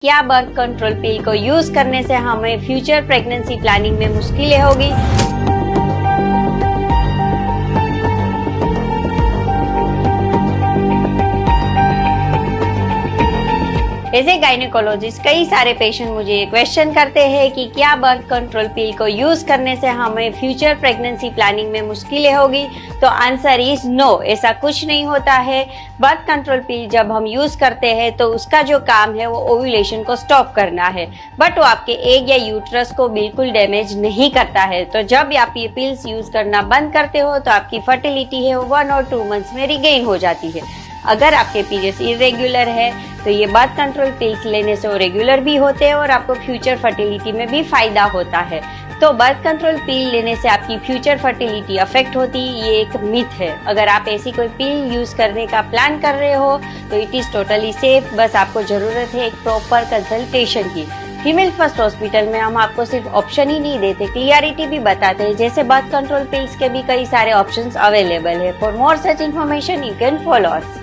क्या birth control पिल को use करने से हमें फ्यूचर प्रेगनेंसी प्लानिंग में मुश्किलें होगी? ऐसे गायनेकोलॉजिस्ट कई सारे पेशेंट मुझे ये क्वेश्चन करते हैं कि क्या बर्थ कंट्रोल पिल को यूज करने से हमें फ्यूचर प्रेगनेंसी प्लानिंग में मुश्किलें होगी? तो आंसर इज नो, ऐसा कुछ नहीं होता है। बर्थ कंट्रोल पिल जब हम यूज करते हैं तो उसका जो काम है वो ओव्यूलेशन को स्टॉप करना है, बट वो आपके एग या यूट्रस को बिल्कुल डैमेज नहीं करता है। तो जब आप ये पिल्स यूज करना बंद करते हो तो आपकी फर्टिलिटी है वो 1 और 2 मंथ्स में रिगेन हो जाती है। अगर आपके पीरियड्स इरेगुलर है तो ये बर्थ कंट्रोल पिल्स लेने से वो रेगुलर भी होते हैं और आपको फ्यूचर फर्टिलिटी में भी फायदा होता है। तो बर्थ कंट्रोल पिल लेने से आपकी फ्यूचर फर्टिलिटी अफेक्ट होती, ये एक मिथ है। अगर आप ऐसी कोई पिल यूज करने का प्लान कर रहे हो तो इट इज टोटली सेफ। बस आपको जरूरत है एक प्रॉपर कंसल्टेशन की। फीमेल फर्स्ट हॉस्पिटल में हम आपको सिर्फ ऑप्शन ही नहीं देते, क्लियरिटी भी बताते हैं। जैसे बर्थ कंट्रोल पिल्स के भी कई सारे ऑप्शंस अवेलेबल है। For more such information you can follow us.